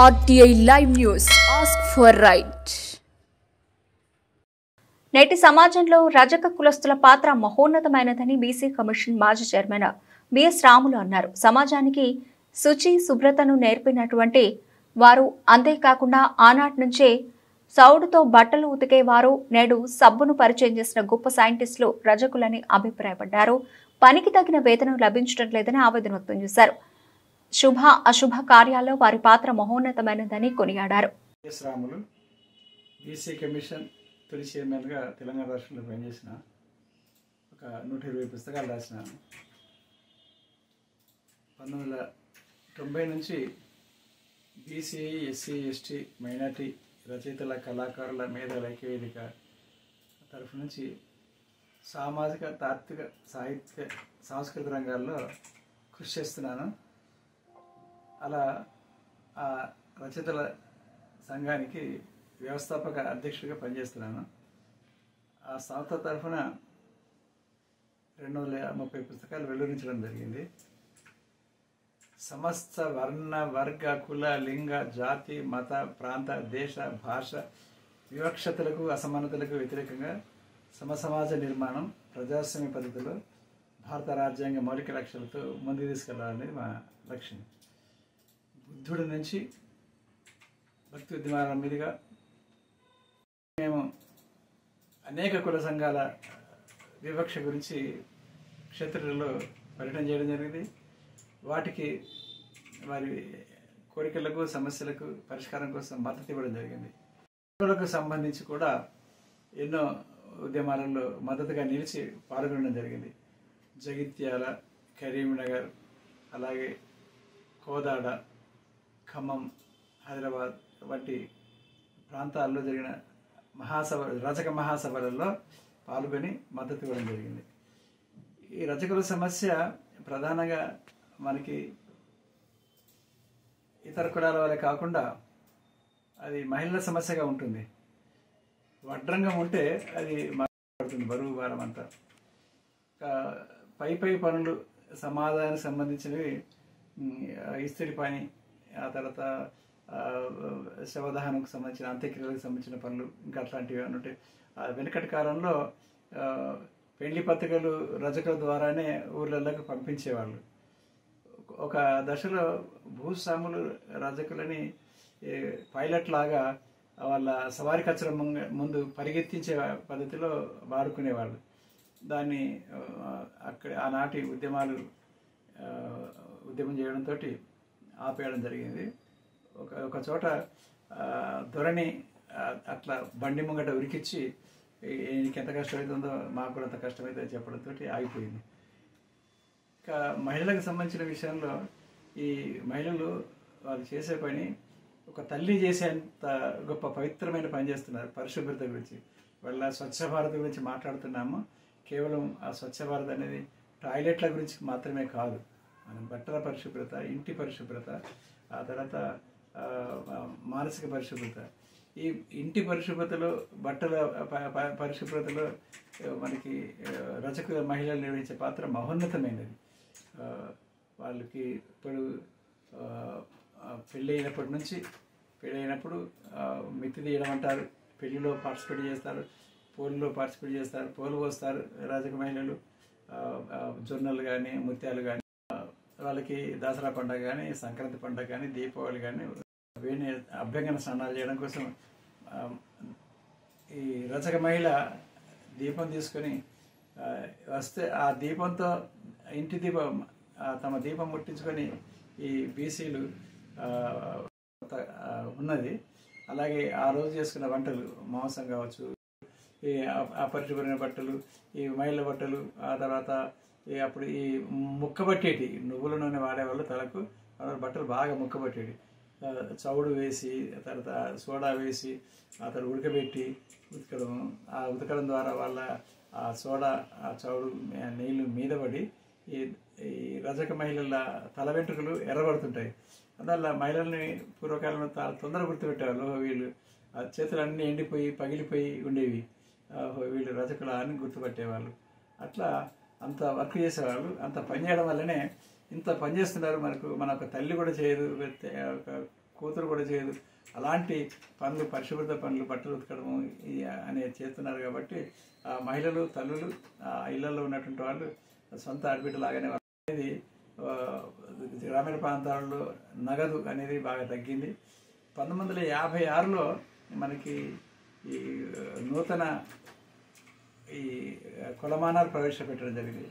RTI Live News. Ask for right. నేటి సమాజంలో రజక కులస్తుల పాత్ర మహోన్నతమైనదని బీసీ కమిషన్ మాజీ చైర్మన్ బిఎస్ రాములు అన్నారు. సమాజానికి శుచి శుభ్రతను నేర్పినటువంటి వారు, అంతేకాకుండా ఆనాటి నుంచే సౌడుతో బట్టలు ఉతికేవారు నేడు సబ్బును పరిచయం చేసిన గొప్ప సైంటిస్టులు రజకులని అభిప్రాయపడ్డారు. పనికి తగిన వేతనం లభించడం లేదని ఆవేదన వ్యక్తం చేశారు. శుభ అశుభ కార్యాల్లో వారి పాత్ర మహోన్నతమైనదని కొనియాడారు. రాములు బీసీ కమిషన్ తొలి చైర్మన్గా తెలంగాణ రాష్ట్రంలో పనిచేసిన, ఒక 120 పుస్తకాలు రాసిన. 1990 నుంచి బీసీ, ఎస్సీ, ఎస్టీ, మైనార్టీ రచయితల, కళాకారుల, మేధావుల ఐక్యవేదిక తరఫు నుంచి సామాజిక, తాత్విక, సాహిత్య, సాంస్కృతిక రంగాల్లో కృషి చేస్తున్నాను. అలా ఆ రచయితల సంఘానికి వ్యవస్థాపక అధ్యక్షుడిగా పనిచేస్తున్నాను. ఆ సంస్థ తరఫున 230 పుస్తకాలు వెలువరించడం జరిగింది. సమస్త వర్ణ, వర్గ, కుల, లింగ, జాతి, మత, ప్రాంత, దేశ, భాష వివక్షతలకు, అసమానతలకు వ్యతిరేకంగా సమసమాజ నిర్మాణం ప్రజాస్వామ్య పద్ధతిలో భారత రాజ్యాంగ మౌలిక లక్ష్యాలతో ముందుకు తీసుకెళ్లాలనేది మా లక్ష్యం. బుద్ధుడి నుంచి భక్తి ఉద్యమాల మీదుగా మేము అనేక కుల సంఘాల వివక్ష గురించి క్షేత్రంలో పర్యటన చేయడం జరిగింది. వాటికి వారి కోరికలకు, సమస్యలకు పరిష్కారం కోసం మద్దతు ఇవ్వడం జరిగింది. కులకు సంబంధించి కూడా ఎన్నో ఉద్యమాలలో మద్దతుగా నిలిచి పాల్గొనడం జరిగింది. జగిత్యాల, కరీంనగర్, అలాగే కోదాడ, ఖమ్మం, హైదరాబాద్ వంటి ప్రాంతాల్లో జరిగిన రజక మహాసభలలో పాల్గొని మద్దతు ఇవ్వడం జరిగింది. ఈ రజకుల సమస్య ప్రధానంగా మనకి ఇతర కులాల వల్ల కాకుండా అది మహిళల సమస్యగా ఉంటుంది. వడ్రంగం ఉంటే అది మాట్లాడుతుంది, బరువు భారం అంతా. పై పనులు సమాజానికి సంబంధించినవి, ఇస్త్రీ పని, ఆ తర్వాత శవదహనంకు సంబంధించిన, అంత్యక్రియలకు సంబంధించిన పనులు, ఇంకా అట్లాంటివి అంటే వెనుకటి కాలంలో పెళ్లి పత్రికలు రజకుల ద్వారానే ఊర్లలోకి పంపించేవాళ్ళు. ఒక దశలో భూస్వాములు రజకులని పైలట్ లాగా వాళ్ళ సవారి కచ్చరం ముందు పరిగెత్తించే పద్ధతిలో వాడుకునేవాళ్ళు. దాన్ని ఆనాటి ఉద్యమం చేయడంతో ఆపేయడం జరిగింది. ఒక చోట ధోరణి అట్లా బండి ముంగట ఉరికిచ్చి ఈయనకి ఎంత కష్టమవుతుందో మాకు కూడా అంత కష్టమవుతుందో చెప్పడంతో ఆగిపోయింది. ఇంకా మహిళలకు సంబంధించిన విషయంలో ఈ మహిళలు వాళ్ళు చేసే పని ఒక తల్లి చేసేంత గొప్ప పవిత్రమైన పని చేస్తున్నారు. పరిశుభ్రత గురించి, వాళ్ళ స్వచ్ఛ భారత్ గురించి మాట్లాడుతున్నాము. కేవలం ఆ స్వచ్ఛ భారత్ అనేది టాయిలెట్ల గురించి మాత్రమే కాదు. మనం బట్టల పరిశుభ్రత, ఇంటి పరిశుభ్రత, ఆ తర్వాత మానసిక పరిశుభ్రత. ఈ ఇంటి పరిశుభ్రతలో, బట్టల పరిశుభ్రతలో మనకి రజక మహిళలు నిర్వహించే పాత్ర మహోన్నతమైనది. వాళ్ళకి ఇప్పుడు పెళ్ళైనప్పుడు మిత్తి తీయడం అంటారు, పెళ్లిలో పార్టిసిపేట్ చేస్తారు, పోలులో పార్టిసిపేట్ చేస్తారు, పోలు పోస్తారు రజక మహిళలు. జొన్నలు కానీ, ముత్యాలు కానీ, వాళ్ళకి దసరా పండుగ కానీ, సంక్రాంతి పండుగ కానీ, దీపావళి కానీ వేణి అభ్యంగన స్నానాలు చేయడం కోసం ఈ రజక మహిళ దీపం తీసుకొని వస్తే ఆ దీపంతో ఇంటి దీపం తమ దీపం ముట్టించుకొని ఈ బీసీలు ఉన్నది. అలాగే ఆ రోజు చేసుకున్న వంటలు, మాంసం కావచ్చు, ఈ అపరిశుభ్రమైన బట్టలు, ఈ మహిళల బట్టలు, ఆ తర్వాత అప్పుడు ఈ ముక్కబట్టేటి నువ్వుల నూనె వాడేవాళ్ళు తలకు, బట్టలు బాగా ముక్కబట్టేటి, చవుడు వేసి, తర్వాత సోడా వేసి, ఆ తర్వాత ఉడకబెట్టి ఉతకడం. ఆ ఉతకడం ద్వారా వాళ్ళ ఆ సోడా, ఆ చవుడు నీళ్లు మీద పడి ఈ రజక మహిళల తల వెంట్రుకలు ఎర్రబడుతుంటాయి. అందువల్ల మహిళల్ని పూర్వకాలంలో తొందరగా గుర్తుపెట్టేవాళ్ళు. వీళ్ళు చేతులన్నీ ఎండిపోయి పగిలిపోయి ఉండేవి, వీళ్ళు రజకుల అని గుర్తుపట్టేవాళ్ళు. అట్లా అంత వర్క్ చేసేవాళ్ళు. అంత పని చేయడం వల్లనే ఇంత పని చేస్తున్నారు. మన ఒక తల్లి కూడా చేయదు, ఒక కూతురు కూడా చేయదు. అలాంటి పనులు, పరిశుభ్రత పనులు, బట్టలు ఉతకడము అనేది చేస్తున్నారు. కాబట్టి ఆ మహిళలు, తల్లులు, ఇళ్లలో ఉన్నటువంటి వాళ్ళు సొంత ఆడబిడ్డలాగానే అనేది గ్రామీణ ప్రాంతాలలో నగదు అనేది బాగా తగ్గింది. 1956లో మనకి ఈ నూతన ఈ కొలమానాలు ప్రవేశపెట్టడం జరిగింది.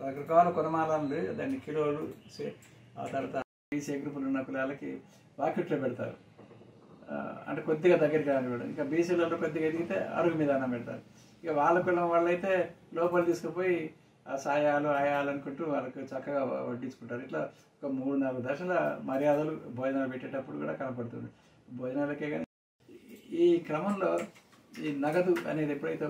రకరకాల కొలమానాలు, దాన్ని కిలోలు, ఆ తర్వాత బీసీ గ్రూపులు ఉన్న కులాలకి వాకిట్లో పెడతారు, అంటే కొద్దిగా దగ్గరికి రానివ్వడం. ఇంకా బీసీలలో కొద్దిగా ఎదిగితే అరుగు మీద అన్నం పెడతారు. ఇక వాళ్ళ కులం వాళ్ళైతే లోపల తీసుకుపోయి ఆ సాయాలు ఆయాలు అనుకుంటూ వాళ్ళకు చక్కగా వడ్డించుకుంటారు. ఇట్లా ఒక 3-4 దశల మర్యాదలు భోజనాలు పెట్టేటప్పుడు కూడా కనపడుతుంది. భోజనాలకే కానీ ఈ క్రమంలో ఈ నగదు అనేది ఎప్పుడైతే